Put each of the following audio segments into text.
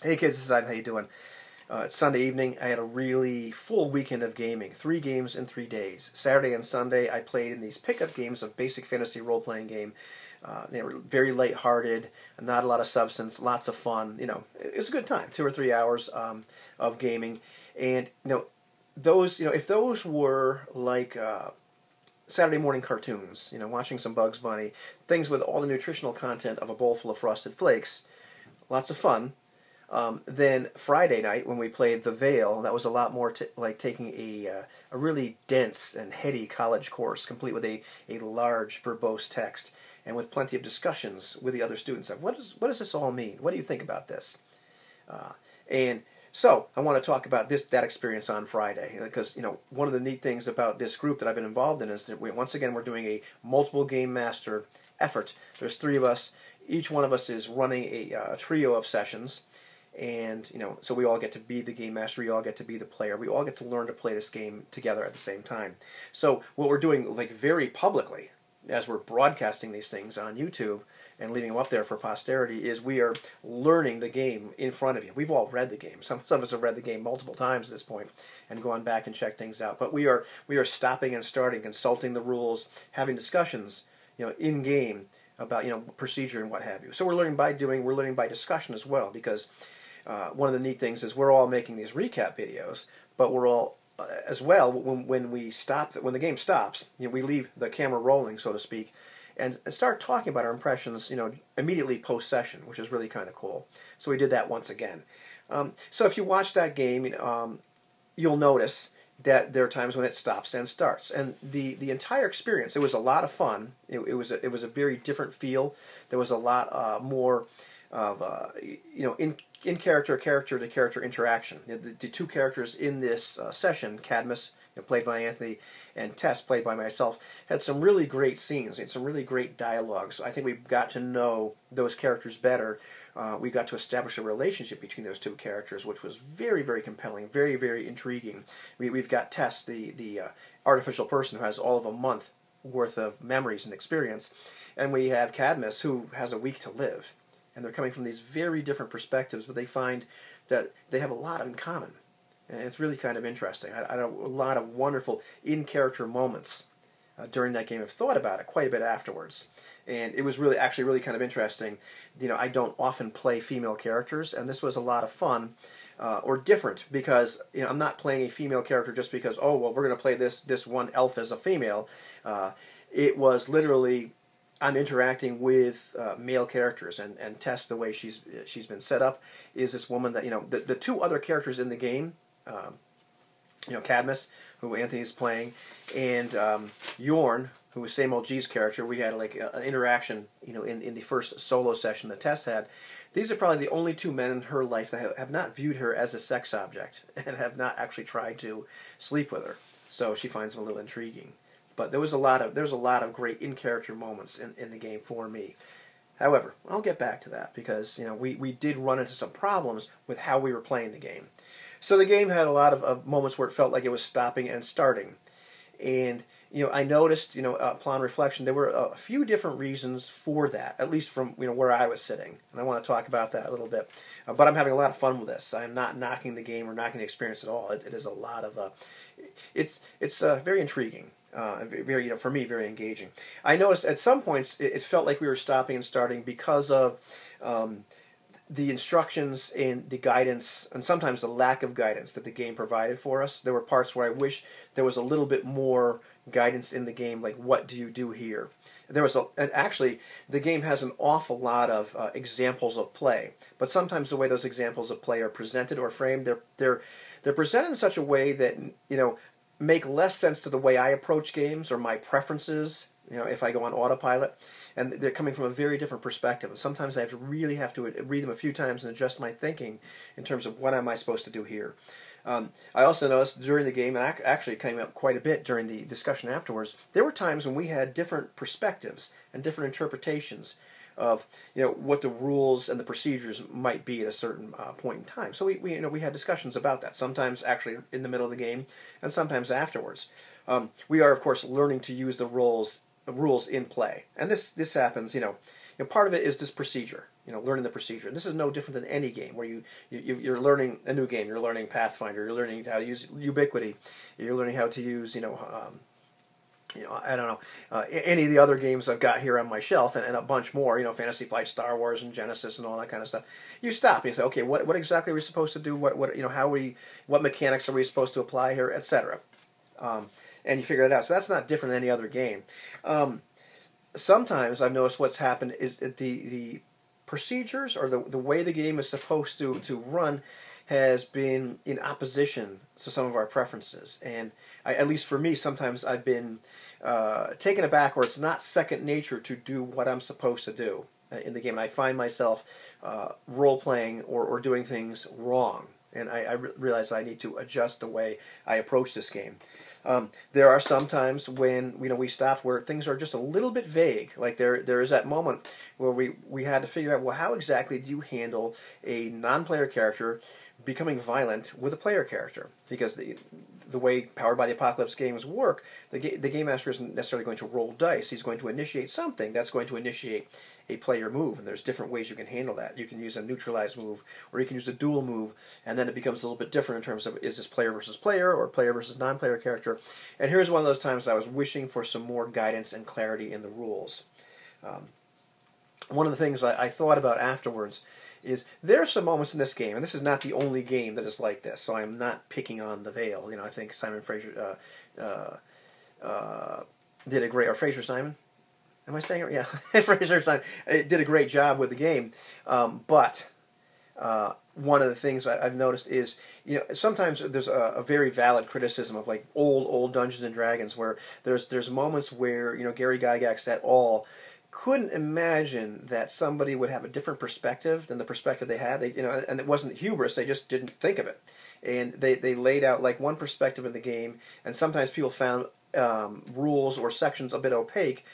Hey kids, this is Ivan. How you doing? It's Sunday evening. I had a really full weekend of gaming. 3 games in 3 days. Saturday and Sunday I played in these pickup games of basic fantasy role-playing game. They were very light-hearted, not a lot of substance, lots of fun. It was a good time. 2 or 3 hours of gaming, and those if those were like Saturday morning cartoons, watching some Bugs Bunny, things with all the nutritional content of a bowl full of Frosted Flakes, lots of fun. Then Friday night when we played The Veil, that was a lot more like taking a really dense and heady college course, complete with a large verbose text and with plenty of discussions with the other students of what does this all mean? What do you think about this? And so I want to talk about that experience on Friday, because one of the neat things about this group that I've been involved in is that once again we're doing a multiple game master effort. There's 3 of us. Each one of us is running a trio of sessions. And so we all get to be the game master. We all get to be the player. We all get to learn to play this game together at the same time. So what we're doing, like very publicly, as we're broadcasting these things on YouTube and leaving them up there for posterity, is we are learning the game in front of you. We've all read the game. Some of us have read the game multiple times at this point and gone back and checked things out. But we are stopping and starting, consulting the rules, having discussions, in game about procedure and what have you. So we're learning by doing. We're learning by discussion as well, because one of the neat things is we're all making these recap videos, but we're all, as well, when the game stops, we leave the camera rolling, so to speak, and start talking about our impressions, immediately post-session, which is really kind of cool. So we did that once again. So if you watch that game, you'll notice that there are times when it stops and starts, and the entire experience, it was a lot of fun. It was a very different feel. There was a lot more of in character to character interaction. The 2 characters in this session, Cadmus, played by Anthony, and Tess, played by myself, had some really great scenes and some really great dialogues. I think we got to know those characters better. We got to establish a relationship between those 2 characters, which was very, very compelling, very, very intriguing. We've got Tess, the artificial person who has all of a month worth of memories and experience, and we have Cadmus, who has a week to live. And they're coming from these very different perspectives, but they find that they have a lot in common. And it's really kind of interesting. I had a lot of wonderful in-character moments during that game. I've thought about it quite a bit afterwards. And it was actually really kind of interesting. I don't often play female characters, and this was a lot of fun, or different, because I'm not playing a female character just because, oh, well, we're going to play this one elf as a female. It was literally, I'm interacting with male characters, and Tess, the way she's been set up, is this woman that the 2 other characters in the game, Cadmus, who Anthony's playing, and Yorn, who was Samuel G's character. We had like an interaction, in the first solo session that Tess had. These are probably the only 2 men in her life that have not viewed her as a sex object and have not actually tried to sleep with her. So she finds them a little intriguing. But there was a lot of great in-character moments in the game for me. However, I'll get back to that, because we did run into some problems with how we were playing the game. So the game had a lot of moments where it felt like it was stopping and starting. And I noticed, upon reflection, there were a few different reasons for that, at least from where I was sitting. And I want to talk about that a little bit. But I'm having a lot of fun with this. I'm not knocking the game or knocking the experience at all. It is a lot of it's very intriguing. Very, for me, very engaging. I noticed at some points it felt like we were stopping and starting because of the instructions and the guidance, and sometimes the lack of guidance that the game provided for us. There were parts where I wish there was a little bit more guidance in the game, like what do you do here? And actually, the game has an awful lot of examples of play, but sometimes the way those examples of play are presented or framed, they're presented in such a way that make less sense to the way I approach games or my preferences, if I go on autopilot, and they're coming from a very different perspective. And sometimes I really have to read them a few times and adjust my thinking in terms of what am I supposed to do here. I also noticed during the game, and actually it came up quite a bit during the discussion afterwards, there were times when we had different perspectives and different interpretations of what the rules and the procedures might be at a certain point in time. So we had discussions about that. Sometimes actually in the middle of the game, and sometimes afterwards. We are of course learning to use the rules in play, and this happens. Part of it is this procedure. learning the procedure. This is no different than any game where you're learning a new game. You're learning Pathfinder. You're learning how to use Ubiquity. You're learning how to use, I don't know, any of the other games I've got here on my shelf, and a bunch more, Fantasy Flight, Star Wars, and Genesis, and all that kind of stuff. You stop and you say, okay, what exactly are we supposed to do? What mechanics are we supposed to apply here, etc. And you figure it out. So that's not different than any other game. Sometimes I've noticed what's happened is that the procedures or the way the game is supposed to run has been in opposition to some of our preferences. And at least for me, sometimes I've been taken aback, or it's not second nature to do what I'm supposed to do in the game. And I find myself role-playing or doing things wrong. And I realize I need to adjust the way I approach this game. There are some times when we stop where things are just a little bit vague. Like there is that moment where we had to figure out, well, how exactly do you handle a non-player character becoming violent with a player character? Because the way Powered by the Apocalypse games work, the game master isn't necessarily going to roll dice. He's going to initiate something that's going to initiate a player move, and there's different ways you can handle that. You can use a neutralize move, or you can use a duel move, and then it becomes a little bit different in terms of, is this player versus player or player versus non-player character? And here's one of those times I was wishing for some more guidance and clarity in the rules. One of the things I thought about afterwards is there are some moments in this game, and this is not the only game that is like this, so I'm not picking on the Veil. I think Simon Fraser did a great, or Fraser Simon? Am I saying it? Yeah, Fraser Simon did a great job with the game, but one of the things I've noticed is, sometimes there's a very valid criticism of like old Dungeons and Dragons, where there's moments where Gary Gygax et al. Couldn't imagine that somebody would have a different perspective than the perspective they had. And it wasn't hubris; they just didn't think of it, and they laid out like one perspective in the game, and sometimes people found rules or sections a bit opaque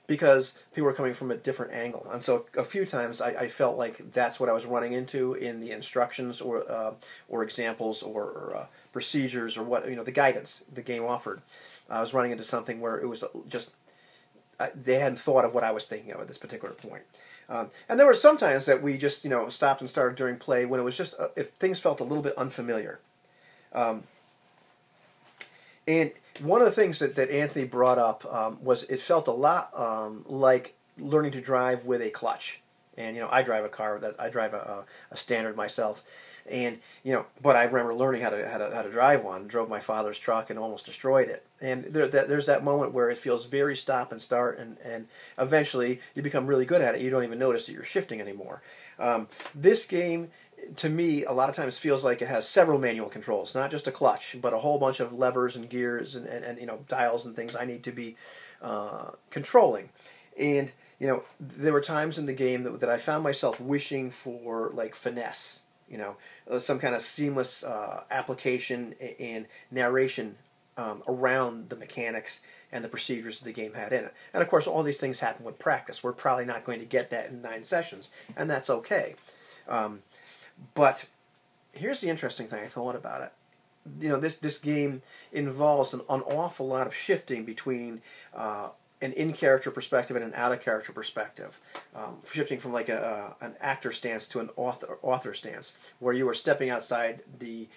because people were coming from a different angle. And so a few times I felt like that's what I was running into in the instructions or examples or procedures or what the guidance the game offered. I was running into something where it was just they hadn't thought of what I was thinking of at this particular point. And there were some times that we just stopped and started during play when it was just if things felt a little bit unfamiliar. And one of the things that Anthony brought up was it felt a lot like learning to drive with a clutch. And I drive a car I drive a Standard myself, and but I remember learning how to drive one. Drove my father's truck and almost destroyed it. And there's that moment where it feels very stop and start, and eventually you become really good at it. You don't even notice that you're shifting anymore. This game, to me, a lot of times feels like it has several manual controls, not just a clutch, but a whole bunch of levers and gears and dials and things I need to be controlling. And there were times in the game that I found myself wishing for like finesse, some kind of seamless application and narration around the mechanics and the procedures the game had in it. And of course, all these things happen with practice. We're probably not going to get that in 9 sessions, and that's okay. But here's the interesting thing I thought about it. This game involves an awful lot of shifting between an in-character perspective and an out-of-character perspective, shifting from like an actor stance to an author stance, where you are stepping outside the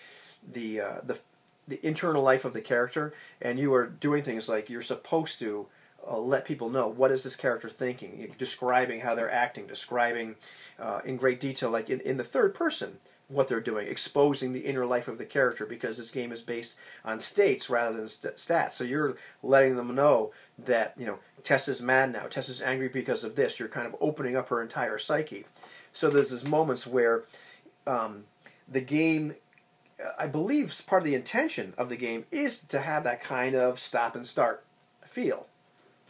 internal life of the character, and you are doing things like you're supposed to let people know what is this character thinking, you're describing how they're acting, describing in great detail, like in the third person, what they're doing, exposing the inner life of the character, because this game is based on states rather than stats. So you're letting them know that Tess is mad now, Tess is angry because of this. You're kind of opening up her entire psyche. So there's these moments where the game, I believe part of the intention of the game is to have that kind of stop and start feel.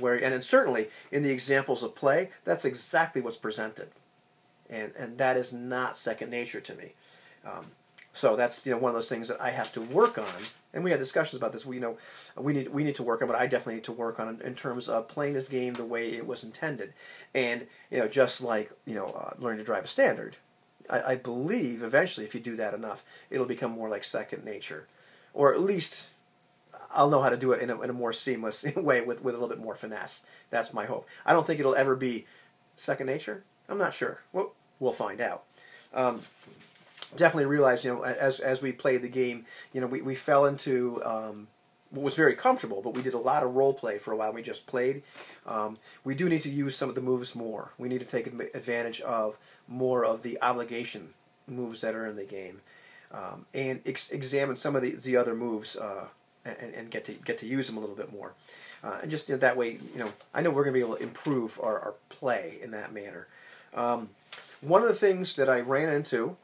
And certainly in the examples of play, that's exactly what's presented. And that is not second nature to me. So that's one of those things that I have to work on. And we had discussions about this. We need to work on, but I definitely need to work on in terms of playing this game the way it was intended. And just like learning to drive a Standard, I believe eventually if you do that enough, it'll become more like second nature, or at least I'll know how to do it in a more seamless way with a little bit more finesse. That's my hope. I don't think it'll ever be second nature. I'm not sure. Well, we'll find out. Definitely realized, as we played the game, we fell into what was very comfortable, but we did a lot of role play for a while. We just played. We do need to use some of the moves more. We need to take advantage of more of the obligation moves that are in the game, and examine some of the other moves, and get to use them a little bit more. And just that way, I know we're going to be able to improve our play in that manner. One of the things that I ran into,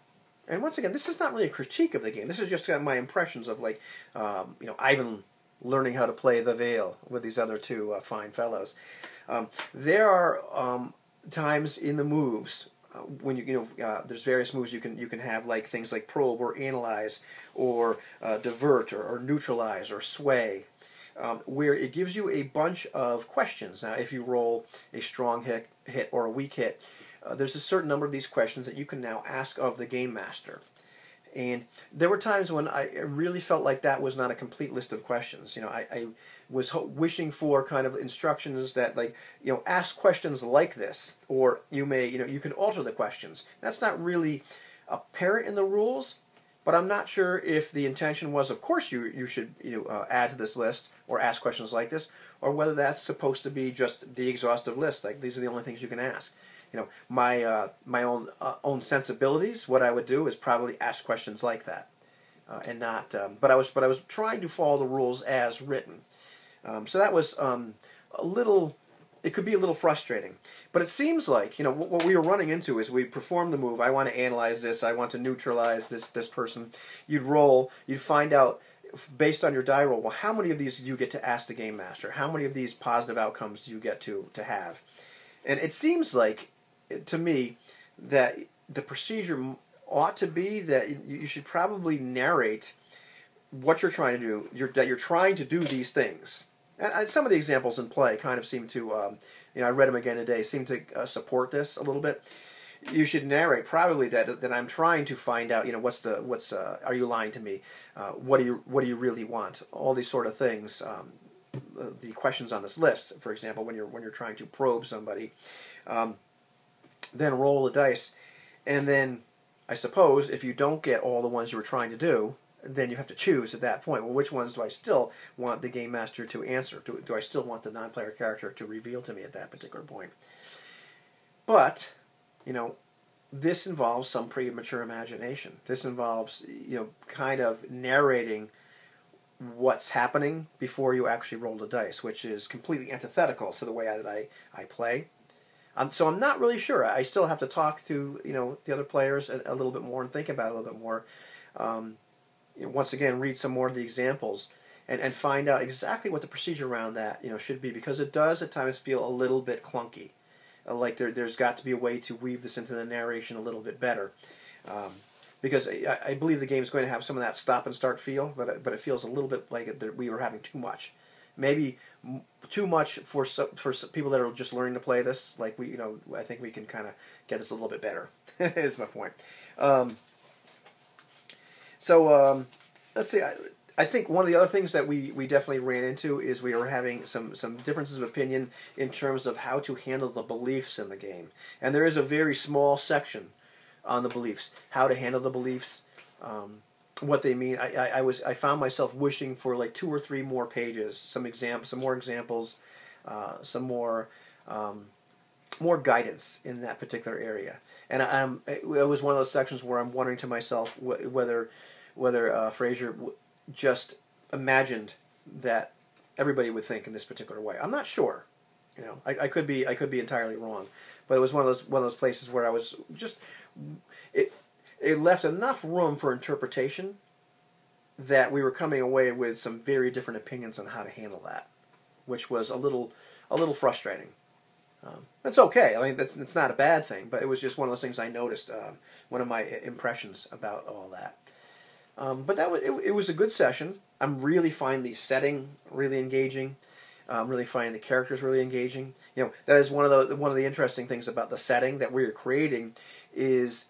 and once again, this is not really a critique of the game. This is just my impressions of Ivan learning how to play the Veil with these other two fine fellows. There are times in the moves when there's various moves you can have, like things like probe or analyze or divert or neutralize or sway, where it gives you a bunch of questions. Now, if you roll a strong hit or a weak hit, there's a certain number of these questions that you can now ask of the game master. And there were times when I really felt like that was not a complete list of questions. I was wishing for kind of instructions that, ask questions like this, or you can alter the questions. That's not really apparent in the rules, but I'm not sure if the intention was, of course, you should add to this list or ask questions like this, or whether that's supposed to be just the exhaustive list. Like, these are the only things you can ask. My own sensibilities. What I would do is probably ask questions like that, and not. But I was trying to follow the rules as written. So that was a little. It could be a little frustrating. But it seems like what we were running into is we perform the move. I want to analyze this. I want to neutralize this person. You'd roll. You'd find out based on your die roll. Well, how many of these do you get to ask the game master? How many of these positive outcomes do you get to have? And it seems like, to me, that the procedure ought to be that you should probably narrate what you're trying to do, that you're trying to do these things. And some of the examples in play kind of seem to, I read them again today, seem to support this a little bit. You should narrate probably that I'm trying to find out, are you lying to me? What do you really want? All these sort of things. The questions on this list, for example, when you're trying to probe somebody. Then roll the dice, and then I suppose if you don't get all the ones you were trying to do, then you have to choose at that point. Well, which ones do I still want the game master to answer? Do I still want the non-player character to reveal to me at that particular point? But this involves some pretty mature imagination. This involves kind of narrating what's happening before you actually roll the dice, which is completely antithetical to the way that I play. So I'm not really sure. I still have to talk to the other players a little bit more and think about it a little bit more. Once again, read some more of the examples and find out exactly what the procedure around that should be, because it does at times feel a little bit clunky. Like there's got to be a way to weave this into the narration a little bit better. Because I believe the game is going to have some of that stop and start feel, but it feels a little bit like we were having too much. Maybe too much for some people that are just learning to play this. Like I think we can kind of get this a little bit better. Is my point. Let's see. I think one of the other things that we definitely ran into is we were having some differences of opinion in terms of how to handle the beliefs in the game, and there is a very small section on the beliefs, how to handle the beliefs. What they mean. I found myself wishing for like 2 or 3 more pages, some more examples, some more guidance in that particular area. And it was one of those sections where I'm wondering to myself whether Frazier just imagined that everybody would think in this particular way. I'm not sure. I could be entirely wrong, but it was one of those places where I was just it left enough room for interpretation that we were coming away with some very different opinions on how to handle that, which was a little frustrating. It's okay. I mean, it's not a bad thing, but it was just one of those things I noticed. One of my impressions about all that. But it was a good session. I'm really finding the setting really engaging. I'm really finding the characters really engaging. That is one of the interesting things about the setting that we're creating is.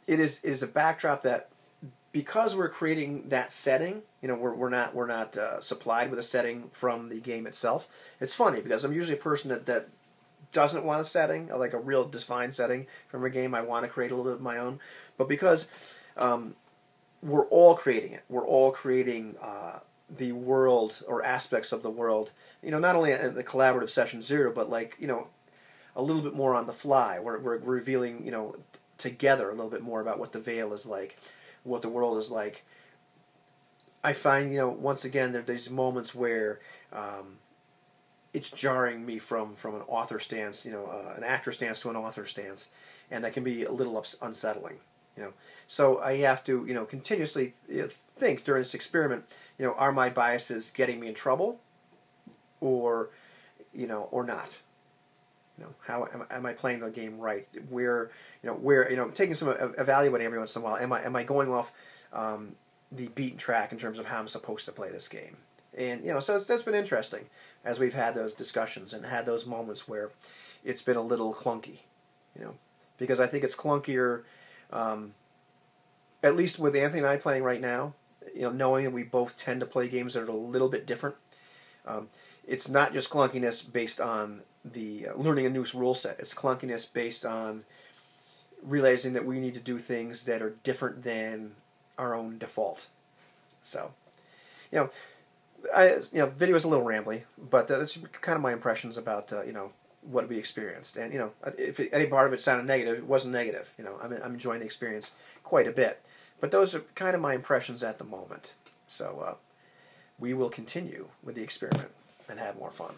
It is a backdrop that, because we're creating that setting, we're not supplied with a setting from the game itself. It's funny because I'm usually a person that doesn't want a setting, like a real defined setting from a game. I want to create a little bit of my own. But because we're all creating it, we're all creating the world or aspects of the world, not only in the collaborative session 0, but like, a little bit more on the fly. We're revealing, together a little bit more about what the Veil is like, what the world is like. I find, once again, there are these moments where it's jarring me from an author stance, an actor stance to an author stance, and that can be a little unsettling. So I have to, continuously think during this experiment, are my biases getting me in trouble, or, or not? How am I playing the game right? Where, taking some evaluating every once in a while. Am I going off the beaten track in terms of how I'm supposed to play this game? And so that's been interesting as we've had those discussions and had those moments where it's been a little clunky, because I think it's clunkier. At least with Anthony and I playing right now, knowing that we both tend to play games that are a little bit different. It's not just clunkiness based on the learning a new rule set. It's clunkiness based on realizing that we need to do things that are different than our own default. So, video is a little rambly, but that's kind of my impressions about what we experienced. And if any part of it sounded negative, it wasn't negative. I'm enjoying the experience quite a bit. But those are kind of my impressions at the moment. So we will continue with the experiment and have more fun.